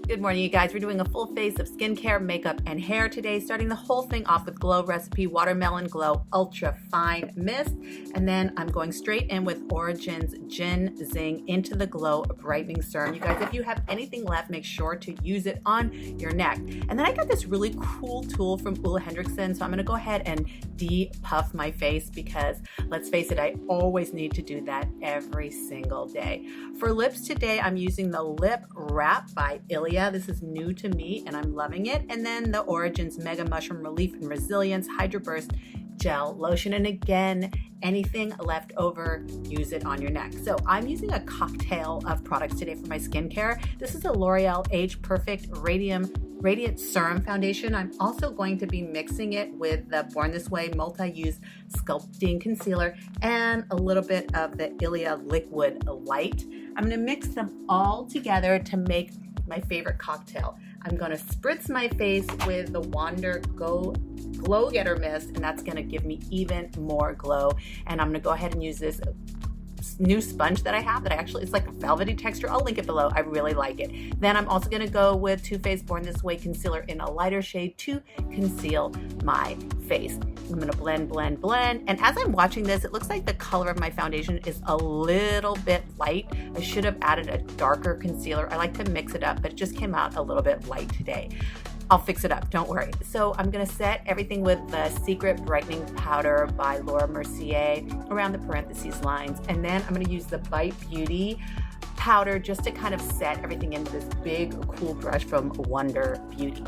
Good morning, you guys. We're doing a full face of skincare, makeup, and hair today, starting the whole thing off with Glow Recipe Watermelon Glow Ultra Fine Mist. And then I'm going straight in with Origin's Ginzing Into the Glow Brightening Serum. You guys, if you have anything left, make sure to use it on your neck. And then I got this really cool tool from Ole Henricksen, so I'm gonna go ahead and de-puff my face because, let's face it, I always need to do that every single day. For lips today, I'm using the Lip Wrap by Ilia. This is new to me and I'm loving it. And then the Origin's Mega Mushroom Relief and Resilience Hydra Burst Gel Lotion. And again, anything left over, use it on your neck. So I'm using a cocktail of products today for my skincare. This is a Loreal Age Perfect Radiant Serum Foundation. I'm also going to be mixing it with the Born This Way Multi-Use Sculpting Concealer and a little bit of the Ilia Liquid Light. I'm gonna mix them all together to make my favorite cocktail. I'm gonna spritz my face with the Wander Glow Getter Mist, and that's gonna give me even more glow. And I'm gonna go ahead and use this new sponge that I have that it's like a velvety texture. I'll link it below. I really like it. Then I'm also going to go with Too Faced Born This Way concealer in a lighter shade to conceal my face. I'm going to blend. And as I'm watching this, it looks like the color of my foundation is a little bit light. I should have added a darker concealer. I like to mix it up, but it just came out a little bit light today. I'll fix it up, don't worry. So I'm gonna set everything with the Secret Brightening Powder by Laura Mercier around the parentheses lines. And then I'm gonna use the Bite Beauty powder just to kind of set everything into this big, cool brush from Wonder Beauty.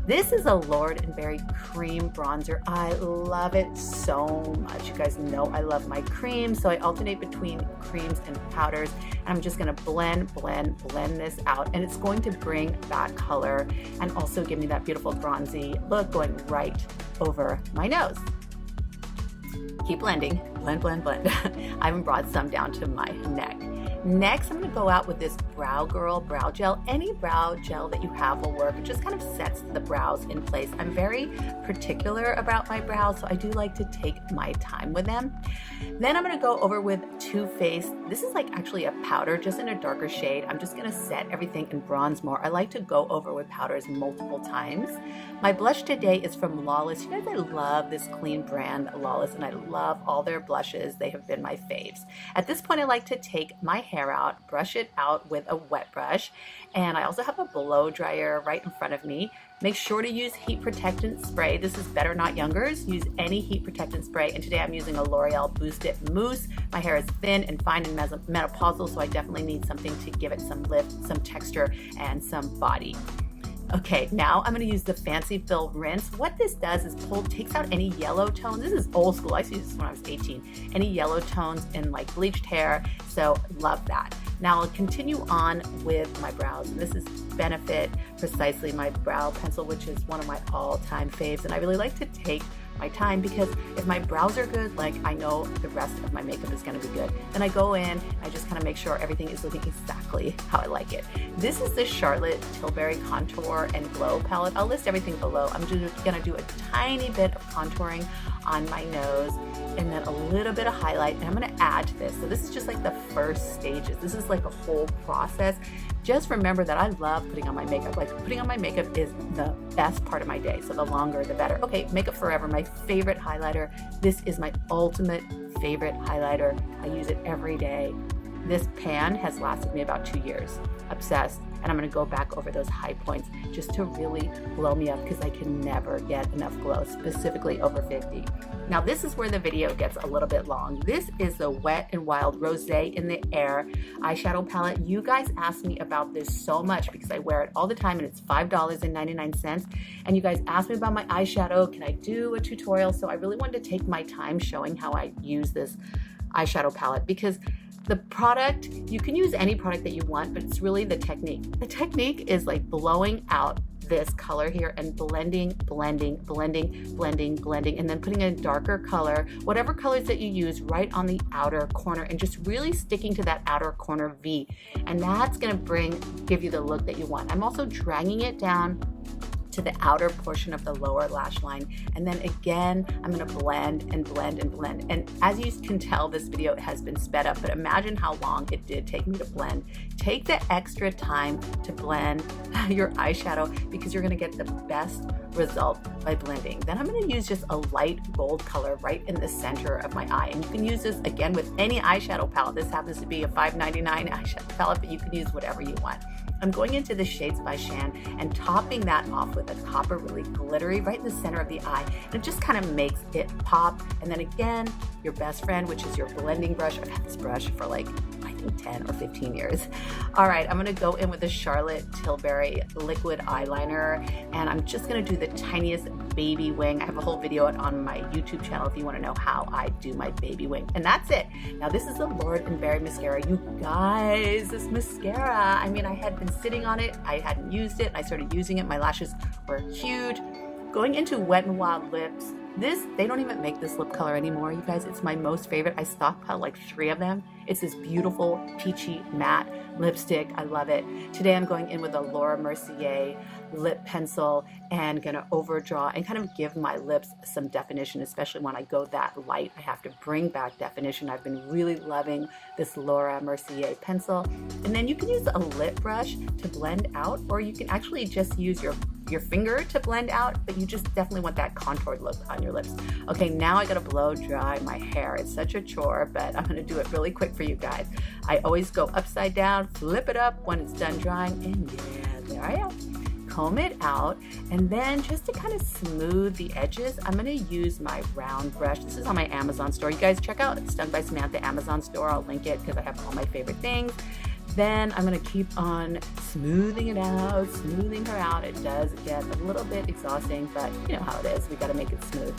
This is a Lord & Berry cream bronzer. I love it so much. You guys know I love my creams, so I alternate between creams and powders. And I'm just gonna blend this out. And it's going to bring that color and also give me that beautiful bronzy look going right over my nose. Keep blending, blend. I even brought some down to my neck. Next, I'm gonna go out with this Brow Girl brow gel. Any brow gel that you have will work. It just kind of sets the brows in place. I'm very particular about my brows, so I do like to take my time with them. Then I'm gonna go over with Too Faced. This is like actually a powder, just in a darker shade. I'm just gonna set everything in bronze more. I like to go over with powders multiple times. My blush today is from Lawless. You guys, I love this clean brand, Lawless, and I love all their blushes. They have been my faves. At this point, I like to take my hair out, brush it out with a wet brush, and I also have a blow dryer right in front of me. Make sure to use heat protectant spray. This is Better Not Younger's. Use any heat protectant spray, and today I'm using a L'Oreal Boost It Mousse. My hair is thin and fine and menopausal, so I definitely need something to give it some lift, some texture, and some body. Okay, now I'm gonna use the Fancy Fill Rinse. What this does is takes out any yellow tones. This is old school. I used to use this when I was 18. Any yellow tones in like bleached hair, so love that. Now I'll continue on with my brows. And this is Benefit Precisely my brow pencil, which is one of my all-time faves. And I really like to take my time because if my brows are good, like I know the rest of my makeup is gonna be good. Then I go in, I just kind of make sure everything is looking exactly how I like it. This is the Charlotte Tilbury Contour and Glow palette. I'll list everything below. I'm just gonna do a tiny bit of contouring on my nose and then a little bit of highlight, and I'm gonna add to this. So this is just like the first stages. This is like a whole process. Just remember that I love putting on my makeup. Like putting on my makeup is the best part of my day. So the longer, the better. Okay, Makeup Forever, my favorite highlighter. This is my ultimate favorite highlighter. I use it every day. This pan has lasted me about 2 years. Obsessed. And I'm gonna go back over those high points just to really glow me up because I can never get enough glow, specifically over 50. Now this is where the video gets a little bit long. This is the Wet n Wild Rosé in the Air eyeshadow palette. You guys ask me about this so much because I wear it all the time and it's $5.99. And you guys asked me about my eyeshadow. Can I do a tutorial? So I really wanted to take my time showing how I use this eyeshadow palette because the product, you can use any product that you want, but it's really the technique. The technique is like blowing out this color here and blending, and then putting a darker color, whatever colors that you use, right on the outer corner and just really sticking to that outer corner V. And that's gonna give you the look that you want. I'm also dragging it down to the outer portion of the lower lash line. And then again, I'm gonna blend and blend and blend. And as you can tell, this video has been sped up, but imagine how long it did take me to blend. Take the extra time to blend your eyeshadow because you're gonna get the best result by blending. Then I'm gonna use just a light gold color right in the center of my eye. And you can use this again with any eyeshadow palette. This happens to be a $5.99 eyeshadow palette, but you can use whatever you want. I'm going into the Shades by Shan and topping that off with a copper really glittery right in the center of the eye. And it just kind of makes it pop. And then again, your best friend, which is your blending brush. I've had this brush for like, I think 10 or 15 years. All right, I'm gonna go in with the Charlotte Tilbury liquid eyeliner, and I'm just gonna do the tiniest baby wing. I have a whole video on my YouTube channel if you wanna know how I do my baby wing. And that's it. Now this is the Lord & Berry mascara. You guys, this mascara, I mean, I had been sitting on it, I hadn't used it, I started using it, my lashes were huge. Going into Wet n Wild lips, they don't even make this lip color anymore, you guys. It's my most favorite. I stockpiled like 3 of them. It's this beautiful peachy matte lipstick. I love it. Today I'm going in with a Laura Mercier lip pencil and gonna overdraw and kind of give my lips some definition, especially when I go that light. I have to bring back definition. I've been really loving this Laura Mercier pencil. And then you can use a lip brush to blend out, or you can actually just use your finger to blend out, but you just definitely want that contoured look on your lips. Okay, now I gotta blow dry my hair. It's such a chore, but I'm gonna do it really quick for you guys. I always go upside down, flip it up when it's done drying, and yeah, there I am. Comb it out, and then just to kind of smooth the edges, I'm gonna use my round brush. This is on my Amazon store. You guys check out Stung by Samantha Amazon store. I'll link it because I have all my favorite things. Then I'm gonna keep on smoothing it out, smoothing her out. It does get a little bit exhausting, but you know how it is. We gotta make it smooth.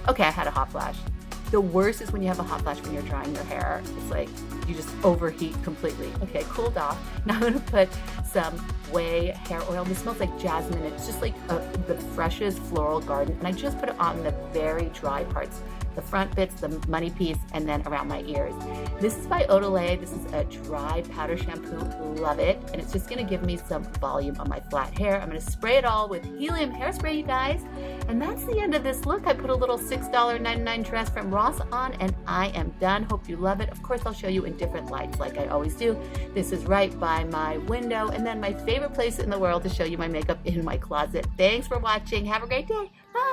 Okay, I had a hot flash. The worst is when you have a hot flash when you're drying your hair. It's like you just overheat completely. Okay, cooled off. Now I'm gonna put some Way hair oil. This smells like jasmine. It's just like the freshest floral garden. And I just put it on the very dry parts. The front bits, the money piece, and then around my ears. This is by Ole. This is a dry powder shampoo. Love it. And it's just gonna give me some volume on my flat hair. I'm gonna spray it all with helium hairspray, you guys. And that's the end of this look. I put a little $6.99 dress from Ross on, and I am done. Hope you love it. Of course, I'll show you in different lights like I always do. This is right by my window, and then my favorite place in the world to show you my makeup in my closet. Thanks for watching. Have a great day. Bye.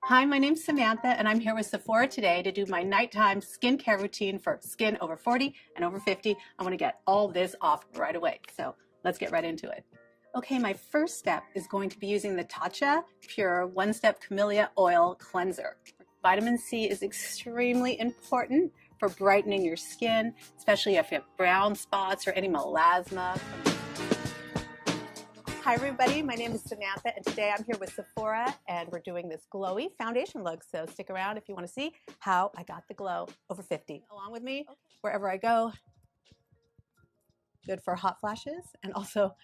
Hi, my name's Samantha, and I'm here with Sephora today to do my nighttime skincare routine for skin over 40 and over 50. I want to get all this off right away, so let's get right into it. Okay, my first step is going to be using the Tatcha Pure One Step Camellia Oil Cleanser. Vitamin C is extremely important for brightening your skin, especially if you have brown spots or any melasma. Hi everybody, my name is Samantha, and today I'm here with Sephora, and we're doing this glowy foundation look. So stick around if you want to see how I got the glow over 50. Along with me, wherever I go. Good for hot flashes and also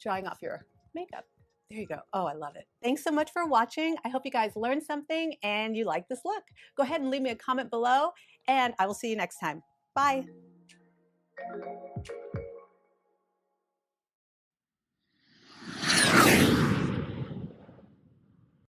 drying off your makeup. There you go. Oh, I love it. Thanks so much for watching. I hope you guys learned something and you like this look. Go ahead and leave me a comment below, and I will see you next time. Bye.